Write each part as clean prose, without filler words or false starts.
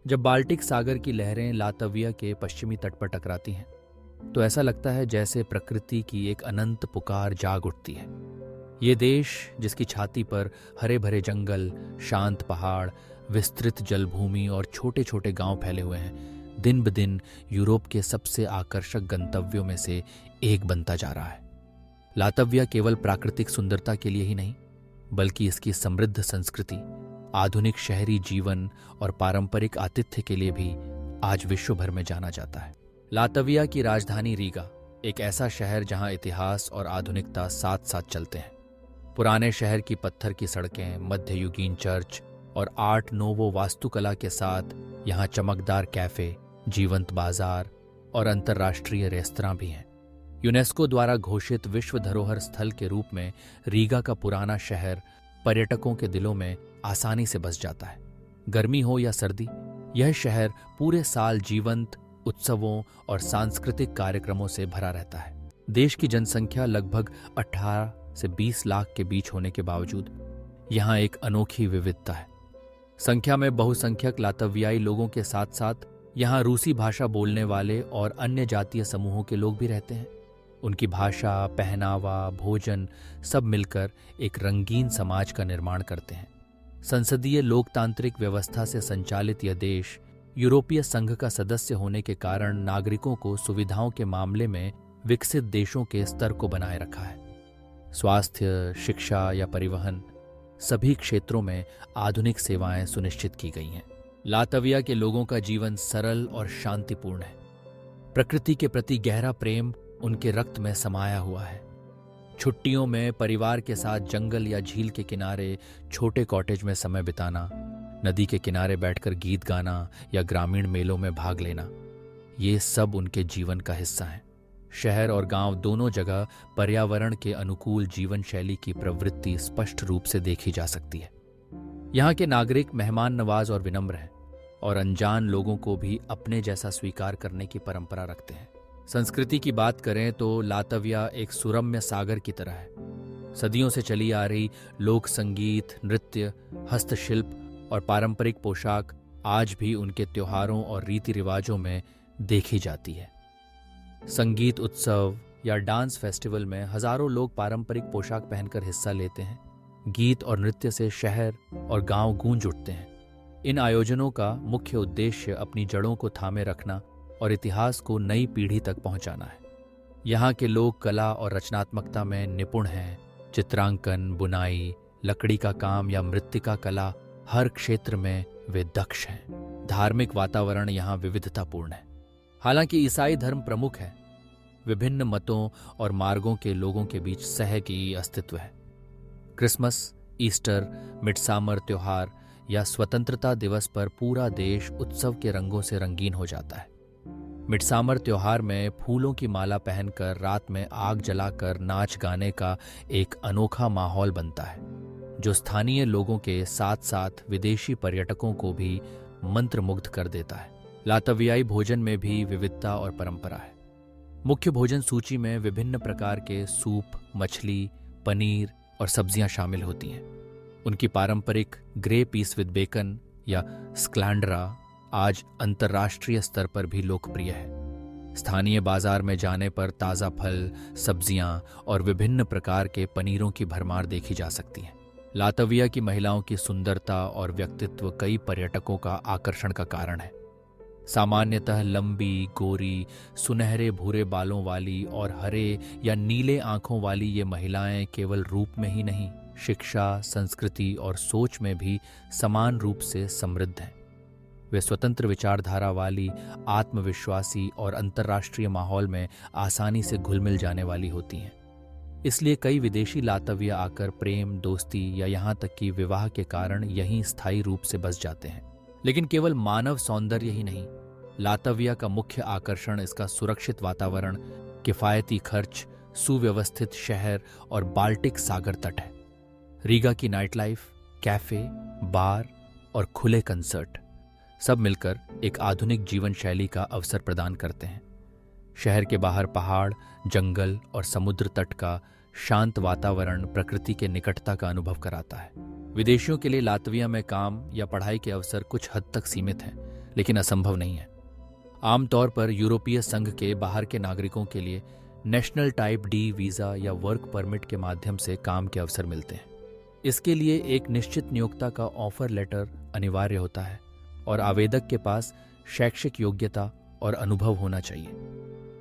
जब बाल्टिक सागर की लहरें लातविया के पश्चिमी तट पर टकराती हैं तो ऐसा लगता है जैसे प्रकृति की एक अनंत पुकार जाग उठती है। ये देश, जिसकी छाती पर हरे भरे जंगल, शांत पहाड़, विस्तृत जलभूमि और छोटे छोटे गांव फैले हुए हैं, दिन ब दिन यूरोप के सबसे आकर्षक गंतव्यों में से एक बनता जा रहा है। लातविया केवल प्राकृतिक सुंदरता के लिए ही नहीं, बल्कि इसकी समृद्ध संस्कृति, आधुनिक शहरी जीवन और पारंपरिक आतिथ्य के लिए भी आज विश्व भर में जाना जाता है। लातविया की राजधानी रीगा एक ऐसा शहर जहां इतिहास और आधुनिकता साथ साथ चलते हैं। पुराने शहर की पत्थर की सड़कें, मध्ययुगीन चर्च और आर्ट नोवो वास्तुकला के साथ यहाँ चमकदार कैफे, जीवंत बाजार और अंतर्राष्ट्रीय रेस्तरां भी हैं। यूनेस्को द्वारा घोषित विश्व धरोहर स्थल के रूप में रीगा का पुराना शहर पर्यटकों के दिलों में आसानी से बस जाता है। गर्मी हो या सर्दी, यह शहर पूरे साल जीवंत उत्सवों और सांस्कृतिक कार्यक्रमों से भरा रहता है। देश की जनसंख्या लगभग 18 से 20 लाख के बीच होने के बावजूद यहाँ एक अनोखी विविधता है। संख्या में बहुसंख्यक लातवियाई लोगों के साथ साथ यहाँ रूसी भाषा बोलने वाले और अन्य जातीय समूहों के लोग भी रहते हैं। उनकी भाषा, पहनावा, भोजन सब मिलकर एक रंगीन समाज का निर्माण करते हैं। संसदीय लोकतांत्रिक व्यवस्था से संचालित यह देश यूरोपीय संघ का सदस्य होने के कारण नागरिकों को सुविधाओं के मामले में विकसित देशों के स्तर को बनाए रखा है। स्वास्थ्य, शिक्षा या परिवहन, सभी क्षेत्रों में आधुनिक सेवाएं सुनिश्चित की गई हैं। लातविया के लोगों का जीवन सरल और शांतिपूर्ण है। प्रकृति के प्रति गहरा प्रेम उनके रक्त में समाया हुआ है। छुट्टियों में परिवार के साथ जंगल या झील के किनारे छोटे कॉटेज में समय बिताना, नदी के किनारे बैठकर गीत गाना या ग्रामीण मेलों में भाग लेना, ये सब उनके जीवन का हिस्सा है। शहर और गांव दोनों जगह पर्यावरण के अनुकूल जीवन शैली की प्रवृत्ति स्पष्ट रूप से देखी जा सकती है। यहाँ के नागरिक मेहमान नवाज और विनम्र हैं और अनजान लोगों को भी अपने जैसा स्वीकार करने की परंपरा रखते हैं। संस्कृति की बात करें तो लातविया एक सुरम्य सागर की तरह है। सदियों से चली आ रही लोक संगीत, नृत्य, हस्तशिल्प और पारंपरिक पोशाक आज भी उनके त्योहारों और रीति रिवाजों में देखी जाती है। संगीत उत्सव या डांस फेस्टिवल में हजारों लोग पारंपरिक पोशाक पहनकर हिस्सा लेते हैं। गीत और नृत्य से शहर और गांव गूंज उठते हैं। इन आयोजनों का मुख्य उद्देश्य अपनी जड़ों को थामे रखना और इतिहास को नई पीढ़ी तक पहुंचाना है। यहाँ के लोग कला और रचनात्मकता में निपुण हैं। चित्रांकन, बुनाई, लकड़ी का काम या मृत्तिका कला, हर क्षेत्र में वे दक्ष हैं। धार्मिक वातावरण यहाँ विविधतापूर्ण है। हालांकि ईसाई धर्म प्रमुख है, विभिन्न मतों और मार्गों के लोगों के बीच सहज अस्तित्व है। क्रिसमस, ईस्टर, मिडसामर त्योहार या स्वतंत्रता दिवस पर पूरा देश उत्सव के रंगों से रंगीन हो जाता है। मिडसामर त्योहार में फूलों की माला पहनकर रात में आग जलाकर नाच गाने का एक अनोखा माहौल बनता है, जो स्थानीय लोगों के साथ साथ विदेशी पर्यटकों को भी मंत्रमुग्ध कर देता है। लातवियाई भोजन में भी विविधता और परंपरा है। मुख्य भोजन सूची में विभिन्न प्रकार के सूप, मछली, पनीर और सब्जियां शामिल होती हैं। उनकी पारंपरिक ग्रे पीस विद बेकन या स्क्लैंड्रा आज अंतर्राष्ट्रीय स्तर पर भी लोकप्रिय है। स्थानीय बाजार में जाने पर ताज़ा फल, सब्जियां और विभिन्न प्रकार के पनीरों की भरमार देखी जा सकती है। लातविया की महिलाओं की सुंदरता और व्यक्तित्व कई पर्यटकों का आकर्षण का कारण है। सामान्यतः लंबी, गोरी, सुनहरे भूरे बालों वाली और हरे या नीले आंखों वाली ये महिलाएं केवल रूप में ही नहीं, शिक्षा, संस्कृति और सोच में भी समान रूप से समृद्ध हैं। वे स्वतंत्र विचारधारा वाली, आत्मविश्वासी और अंतर्राष्ट्रीय माहौल में आसानी से घुल मिल जाने वाली होती हैं। इसलिए कई विदेशी लातविया आकर प्रेम, दोस्ती या यहाँ तक कि विवाह के कारण यहीं स्थायी रूप से बस जाते हैं। लेकिन केवल मानव सौंदर्य ही नहीं, लातविया का मुख्य आकर्षण इसका सुरक्षित वातावरण, किफायती खर्च, सुव्यवस्थित शहर और बाल्टिक सागर तट है। रीगा की नाइट लाइफ, कैफे, बार और खुले कंसर्ट सब मिलकर एक आधुनिक जीवन शैली का अवसर प्रदान करते हैं। शहर के बाहर पहाड़, जंगल और समुद्र तट का शांत वातावरण प्रकृति के निकटता का अनुभव कराता है। विदेशियों के लिए लातविया में काम या पढ़ाई के अवसर कुछ हद तक सीमित हैं, लेकिन असंभव नहीं है। आमतौर पर यूरोपीय संघ के बाहर के नागरिकों के लिए नेशनल टाइप डी वीज़ा या वर्क परमिट के माध्यम से काम के अवसर मिलते हैं। इसके लिए एक निश्चित नियोक्ता का ऑफर लेटर अनिवार्य होता है और आवेदक के पास शैक्षिक योग्यता और अनुभव होना चाहिए।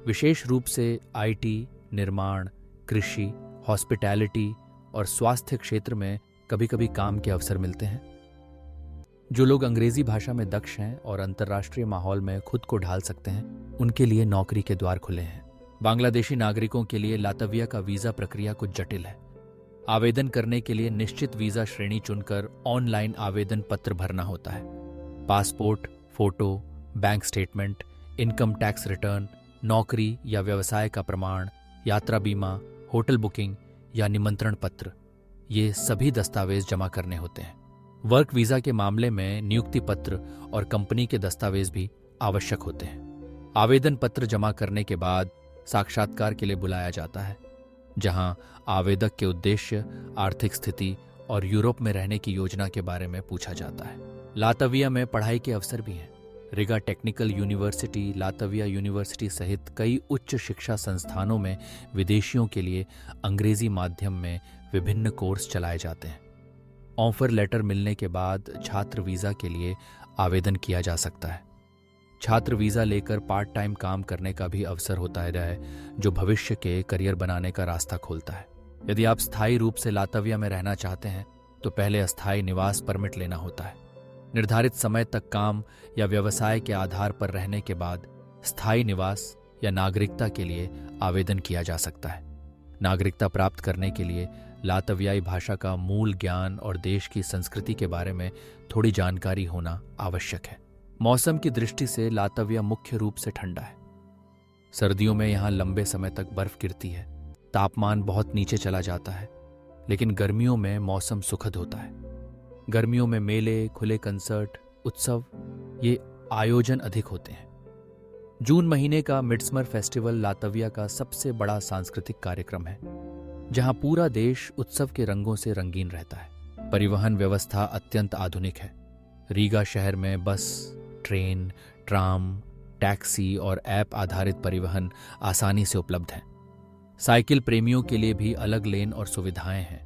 विशेष रूप से आईटी, निर्माण, कृषि, हॉस्पिटैलिटी और स्वास्थ्य क्षेत्र में कभी कभी काम के अवसर मिलते हैं। जो लोग अंग्रेजी भाषा में दक्ष हैं और अंतर्राष्ट्रीय माहौल में खुद को ढाल सकते हैं, उनके लिए नौकरी के द्वार खुले हैं। बांग्लादेशी नागरिकों के लिए लातविया का वीज़ा प्रक्रिया कुछ जटिल है। आवेदन करने के लिए निश्चित वीज़ा श्रेणी चुनकर ऑनलाइन आवेदन पत्र भरना होता है। Passport, photo, bank statement, income tax return, नौकरी या व्यवसाय का प्रमाण, यात्रा बीमा, होटल बुकिंग या निमंत्रण पत्र, ये सभी दस्तावेज जमा करने होते हैं। वर्क वीज़ा के मामले में नियुक्ति पत्र और कंपनी के दस्तावेज भी आवश्यक होते हैं। आवेदन पत्र जमा करने के बाद साक्षात्कार के लिए बुलाया जाता है, जहां आवेदक के उद्देश्य, आर्थिक स्थिति और यूरोप में रहने की योजना के बारे में पूछा जाता है। लातविया में पढ़ाई के अवसर भी हैं। Riga technical university, Latvia university सहित कई उच्च शिक्षा संस्थानों में विदेशियों के लिए अंग्रेजी माध्यम में विभिन्न कोर्स चलाए जाते हैं। ऑफर लेटर मिलने के बाद छात्र वीज़ा के लिए आवेदन किया जा सकता है। छात्र वीज़ा लेकर पार्ट टाइम काम करने का भी अवसर होता है, जो भविष्य के करियर बनाने का रास्ता खोलता है। यदि आप स्थायी रूप से लातविया में रहना चाहते हैं तो पहले अस्थायी निवास परमिट लेना होता है। निर्धारित समय तक काम या व्यवसाय के आधार पर रहने के बाद स्थायी निवास या नागरिकता के लिए आवेदन किया जा सकता है। नागरिकता प्राप्त करने के लिए लातवियाई भाषा का मूल ज्ञान और देश की संस्कृति के बारे में थोड़ी जानकारी होना आवश्यक है। मौसम की दृष्टि से लातविया मुख्य रूप से ठंडा है। सर्दियों में यहाँ लंबे समय तक बर्फ गिरती है, तापमान बहुत नीचे चला जाता है, लेकिन गर्मियों में मौसम सुखद होता है। गर्मियों में मेले, खुले कंसर्ट, उत्सव, ये आयोजन अधिक होते हैं। जून महीने का मिडसमर फेस्टिवल लातविया का सबसे बड़ा सांस्कृतिक कार्यक्रम है, जहां पूरा देश उत्सव के रंगों से रंगीन रहता है। परिवहन व्यवस्था अत्यंत आधुनिक है। रीगा शहर में बस, ट्रेन, ट्राम, टैक्सी और ऐप आधारित परिवहन आसानी से उपलब्ध हैं। साइकिल प्रेमियों के लिए भी अलग लेन और सुविधाएं हैं।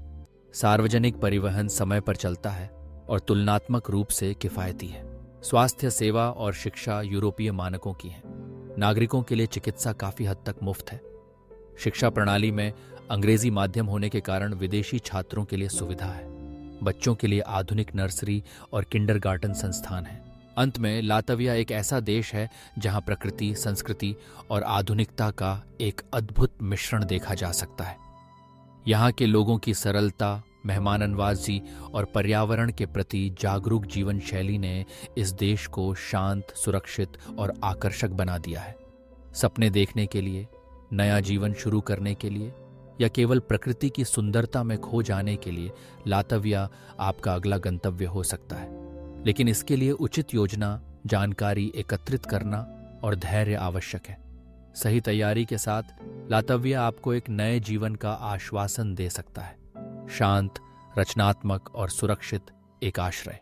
सार्वजनिक परिवहन समय पर चलता है और तुलनात्मक रूप से किफायती है। स्वास्थ्य सेवा और शिक्षा यूरोपीय मानकों की है। नागरिकों के लिए चिकित्सा काफी हद तक मुफ्त है। शिक्षा प्रणाली में अंग्रेजी माध्यम होने के कारण विदेशी छात्रों के लिए सुविधा है। बच्चों के लिए आधुनिक नर्सरी और किंडरगार्टन संस्थान हैं। अंत में लातविया एक ऐसा देश है जहां प्रकृति, संस्कृति और आधुनिकता का एक अद्भुत मिश्रण देखा जा सकता है। यहाँ के लोगों की सरलता, मेहमाननवाजी और पर्यावरण के प्रति जागरूक जीवन शैली ने इस देश को शांत, सुरक्षित और आकर्षक बना दिया है। सपने देखने के लिए, नया जीवन शुरू करने के लिए या केवल प्रकृति की सुंदरता में खो जाने के लिए लातविया आपका अगला गंतव्य हो सकता है। लेकिन इसके लिए उचित योजना, जानकारी एकत्रित करना और धैर्य आवश्यक है। सही तैयारी के साथ लातविया आपको एक नए जीवन का आश्वासन दे सकता है। शांत, रचनात्मक और सुरक्षित एक आश्रय।